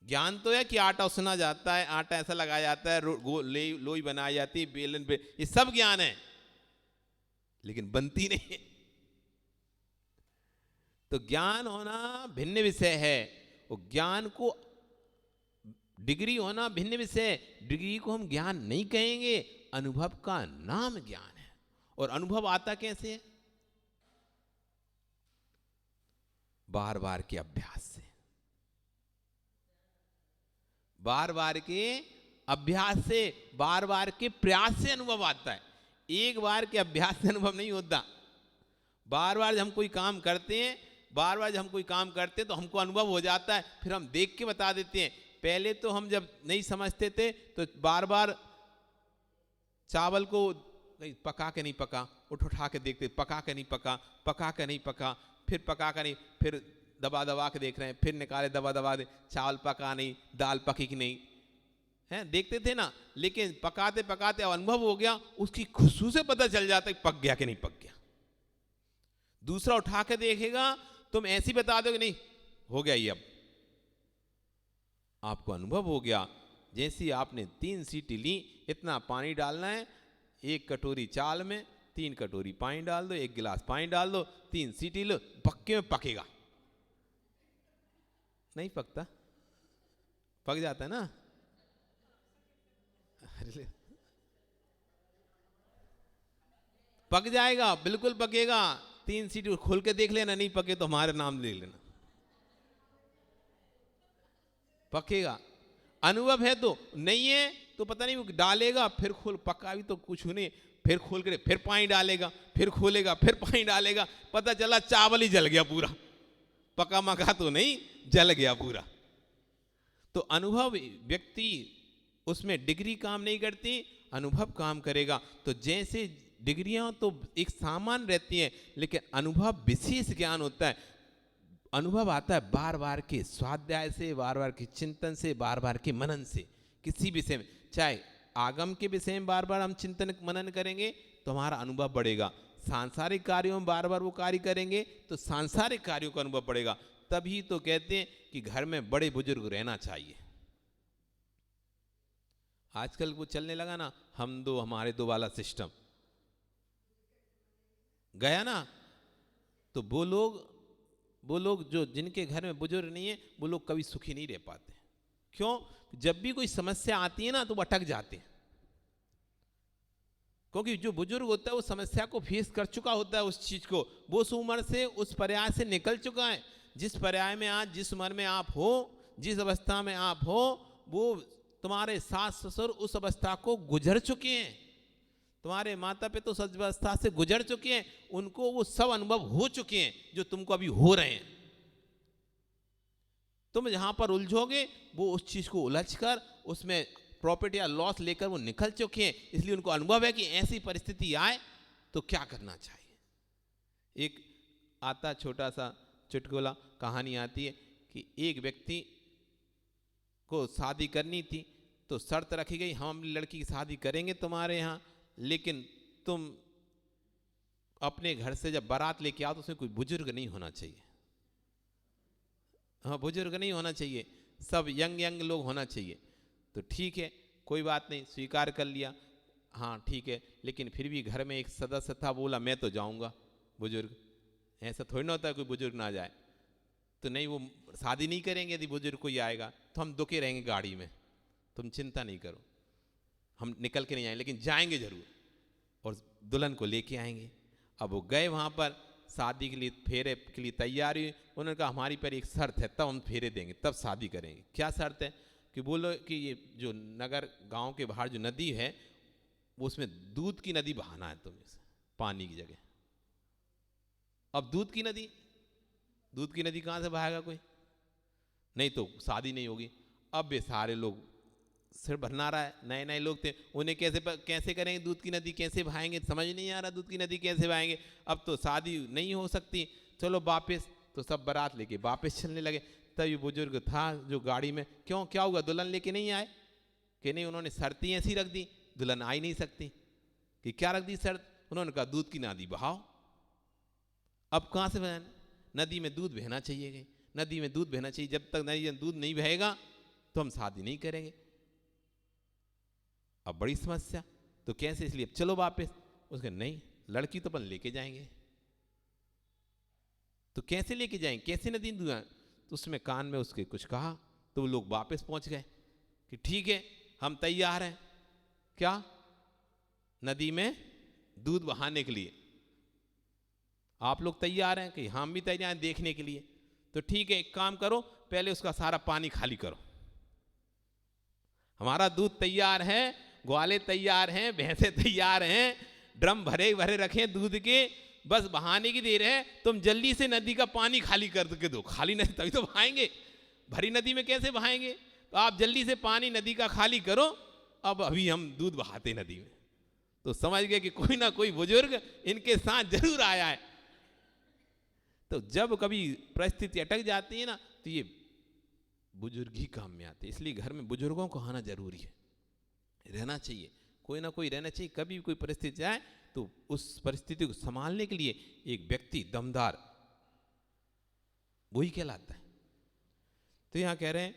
ज्ञान तो है कि आटा उसना जाता है, आटा ऐसा लगाया जाता है, लोई बनाई जाती है, बेलन पे, ये सब ज्ञान है। लेकिन बनती नहीं है। तो ज्ञान होना भिन्न विषय है, वो ज्ञान को डिग्री होना भिन्न विषय है। डिग्री को हम ज्ञान नहीं कहेंगे, अनुभव का नाम ज्ञान है। और अनुभव आता कैसे है? बार बार के अभ्यास से, बार बार के अभ्यास से, बार बार के प्रयास से अनुभव आता है। एक बार के अभ्यास से अनुभव नहीं होता। बार बार जब हम कोई काम करते हैं, बार बार जब हम कोई काम करते हैं तो हमको अनुभव हो जाता है, फिर हम देख के बता देते हैं। पहले तो हम जब नहीं समझते थे तो बार बार चावल को नहीं पका के नहीं पका, उठा के देखते, पका के नहीं पका, पका के नहीं पका, फिर पका के नहीं, फिर दबा दबा के देख रहे हैं, फिर निकाले दबा दबा दे, चावल पका नहीं, दाल पकी कि नहीं है, देखते थे ना। लेकिन पकाते पकाते अब अनुभव हो गया, उसकी खुशबू से पता चल जाता है पक गया कि नहीं पक गया। दूसरा उठा के देखेगा, तुम ऐसी बता दो कि नहीं हो गया ये, अब आपको अनुभव हो गया। जैसी आपने 3 सीटी ली, इतना पानी डालना है, 1 कटोरी चावल में 3 कटोरी पानी डाल दो, 1 गिलास पानी डाल दो, 3 सीटी लो, पक्के में पकेगा। नहीं पकता, पक जाता है ना। पक जाएगा, बिल्कुल पकेगा। 3 सीटी खोल के देख लेना, नहीं पके तो हमारा नाम ले लेना, पकेगा। अनुभव है तो, नहीं है तो पता नहीं, वो डालेगा फिर खोल, पका भी तो कुछ नहीं, फिर खोल के फिर पानी डालेगा, फिर खोलेगा, फिर पानी डालेगा, पता चला चावल ही जल गया पूरा, पका मका तो नहीं, जल गया पूरा। तो अनुभव, व्यक्ति उसमें डिग्री काम नहीं करती, अनुभव काम करेगा। तो जैसे डिग्रियां तो एक सामान रहती हैं, लेकिन अनुभव विशेष ज्ञान होता है। अनुभव आता है बार बार के स्वाध्याय से, बार बार के चिंतन से, बार बार के मनन से। किसी विषय में, चाहे आगम के विषय में बार बार हम चिंतन मनन करेंगे तो हमारा अनुभव बढ़ेगा। सांसारिक कार्यों में बार बार वो कार्य करेंगे तो सांसारिक कार्यों का अनुभव बढ़ेगा। तभी तो कहते हैं कि घर में बड़े बुजुर्ग रहना चाहिए। आजकल वो चलने लगा ना, हम दो हमारे दो वाला सिस्टम गया ना। तो वो लोग जो जिनके घर में बुजुर्ग नहीं है, वो लोग कभी सुखी नहीं रह पाते। क्यों? जब भी कोई समस्या आती है ना तो वो अटक जाते हैं। क्योंकि जो बुजुर्ग होता है वो समस्या को फेस कर चुका होता है, उस चीज को, वो उस उम्र से, उस पर्याय से निकल चुका है। जिस पर्याय में आज, जिस उम्र में आप हो, जिस अवस्था में आप हो, वो तुम्हारे सास ससुर उस अवस्था को गुजर चुके हैं, तुम्हारे माता पिता उस अवस्था से गुजर चुके हैं, उनको वो सब अनुभव हो चुके हैं जो तुमको अभी हो रहे हैं। तुम जहां पर उलझोगे वो उस चीज को उलझकर उसमें प्रॉफिट या लॉस लेकर वो निकल चुके हैं, इसलिए उनको अनुभव है कि ऐसी परिस्थिति आए तो क्या करना चाहिए। एक आता छोटा सा चुटकुला कहानी आती है कि एक व्यक्ति को शादी करनी थी, तो शर्त रखी गई, हम अपनी लड़की की शादी करेंगे तुम्हारे यहाँ, लेकिन तुम अपने घर से जब बारात लेके आओ तो उसमें कोई बुजुर्ग नहीं होना चाहिए। हाँ, बुजुर्ग नहीं होना चाहिए, सब यंग लोग होना चाहिए। तो ठीक है, कोई बात नहीं, स्वीकार कर लिया। हाँ ठीक है, लेकिन फिर भी घर में एक सदस्य था, बोला मैं तो जाऊंगा, बुजुर्ग। ऐसा थोड़ी ना होता है कोई बुजुर्ग ना जाए। तो नहीं, वो शादी नहीं करेंगे यदि बुजुर्ग कोई आएगा, तो हम दुखे रहेंगे गाड़ी में, तुम चिंता नहीं करो, हम निकल के नहीं आएंगे, लेकिन जाएंगे जरूर और दुल्हन को लेके आएंगे। अब वो गए वहाँ पर शादी के लिए, फेरे के लिए तैयारी हुई। उन्होंने कहा हमारी पर एक शर्त है, तब हम फेरे देंगे, तब शादी करेंगे। क्या शर्त है? कि बोलो कि ये जो नगर गांव के बाहर जो नदी है, वो उसमें दूध की नदी बहाना है तुम्हें, पानी की जगह। अब दूध की नदी कहाँ से बहाएगा कोई? नहीं तो शादी नहीं होगी। अब ये सारे लोग सिर भरना रहा है, नए नए लोग थे, उन्हें कैसे करेंगे, दूध की नदी कैसे बहाएंगे, समझ नहीं आ रहा दूध की नदी कैसे बहाएंगे। अब तो शादी नहीं हो सकती, चलो वापस। तो सब बारात लेके वापस चलने लगे। तभी बुजुर्ग था जो गाड़ी में, क्यों, क्या हुआ, दुल्हन लेके नहीं आए? कि नहीं, उन्होंने शर्तें ऐसी रख दी, दुल्हन आ ही नहीं सकती। कि क्या रख दी शर्त? उन्होंने कहा दूध की नदी बहाओ। अब कहाँ से बहाना? नदी में दूध बहना चाहिए, नदी में दूध बहना चाहिए, जब तक नदी में दूध नहीं बहेगा तो हम शादी नहीं करेंगे। अब बड़ी समस्या, तो कैसे? इसलिए चलो वापस। उसके नहीं, लड़की तो अपन लेके जाएंगे, तो कैसे लेके जाएंगे, कैसे नदी दूँ? तो उसमें कान में उसके कुछ कहा, तो वो लोग वापस पहुंच गए कि ठीक है हम तैयार हैं, क्या नदी में दूध बहाने के लिए, आप लोग तैयार हैं? कि हम भी तैयार हैं देखने के लिए। तो ठीक है, एक काम करो, पहले उसका सारा पानी खाली करो, हमारा दूध तैयार है, ग्वाले तैयार हैं, भैंसे तैयार हैं, ड्रम भरे भरे रखे दूध के, बस बहाने की देर है, तुम जल्दी से नदी का पानी खाली कर के दो। खाली नदी तभी तो बहाएंगे, भरी नदी में कैसे बहाएंगे? तो आप जल्दी से पानी नदी का खाली करो, अब अभी हम दूध बहाते नदी में। तो समझ गए कि कोई ना कोई बुजुर्ग इनके साथ जरूर आया है। तो जब कभी परिस्थिति अटक जाती है ना, तो ये बुजुर्ग ही काम में आते, इसलिए घर में बुजुर्गों को आना जरूरी है, रहना चाहिए, कोई ना कोई रहना चाहिए। कभी कोई परिस्थिति आए तो उस परिस्थिति को संभालने के लिए एक व्यक्ति दमदार, वही कहलाता है। तो यहां कह रहे हैं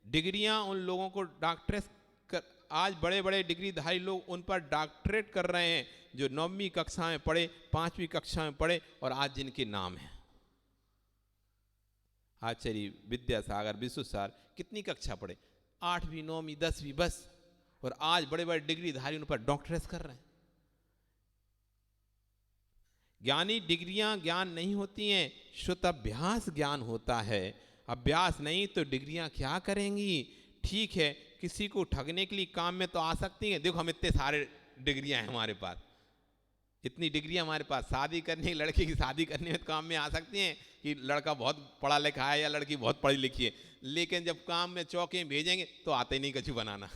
डिग्रियां उन लोगों को डॉक्टरेट कर, आज बड़े बड़े डिग्रीधारी लोग उन पर डॉक्टरेट कर रहे हैं जो 9वीं कक्षा में पढ़े, 5वीं कक्षा में पढ़े, और आज जिनके नाम है आचार्य विद्यासागर, विश्व सार, कितनी कक्षा पढ़े? 8वीं 9वीं 10वीं बस, और आज बड़े बड़े डिग्रीधारी उन पर डॉक्टरेट कर रहे हैं। ज्ञानी डिग्रियां ज्ञान नहीं होती हैं, शुद्ध अभ्यास ज्ञान होता है। अभ्यास नहीं तो डिग्रियां क्या करेंगी? ठीक है, किसी को ठगने के लिए काम में तो आ सकती हैं, देखो हम इतने सारे डिग्रियां हैं हमारे पास, इतनी डिग्रियां हमारे पास, शादी करने, लड़के की शादी करने में काम में आ सकती हैं कि लड़का बहुत पढ़ा लिखा है या लड़की बहुत पढ़ी लिखी है, लेकिन जब काम में चौके भेजेंगे तो आते नहीं कछु बनाना,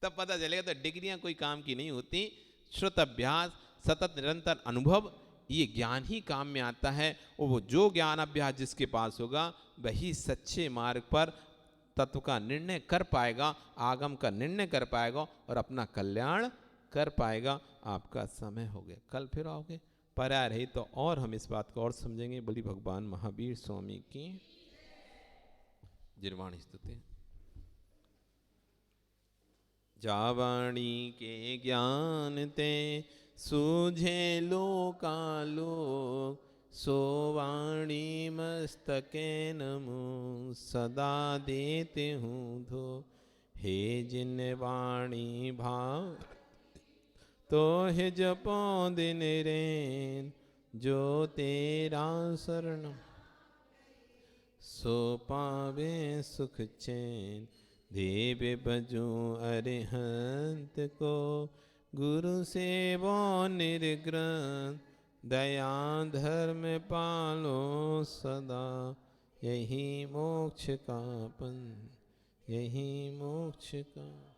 तब पता चलेगा। तो डिग्रियां कोई काम की नहीं होती, श्रुत अभ्यास, सतत निरंतर अनुभव, ये ज्ञान ही काम में आता है। और वो जो ज्ञान अभ्यास जिसके पास होगा वही सच्चे मार्ग पर तत्व का निर्णय कर पाएगा, आगम का निर्णय कर पाएगा और अपना कल्याण कर पाएगा। आपका समय हो गया, कल फिर आओगे, पर्याय रही तो और हम इस बात को और समझेंगे। बलि भगवान महावीर स्वामी की जिरवाणी स्तुति। जावाणी के ज्ञान ते सूझे लोकालोक, सोवाणी मस्तके नमो सदा देते हूँ धो। हे जिन वाणी भाव तो हे जपो दिन रेन, जो तेरा शरण सो पावे सुख चैन। देव भजो अरिहंत को, गुरु सेवो निर्ग्रंथ, दया धर्म पालो सदा। यही मोक्ष का पंथ, यही मोक्ष का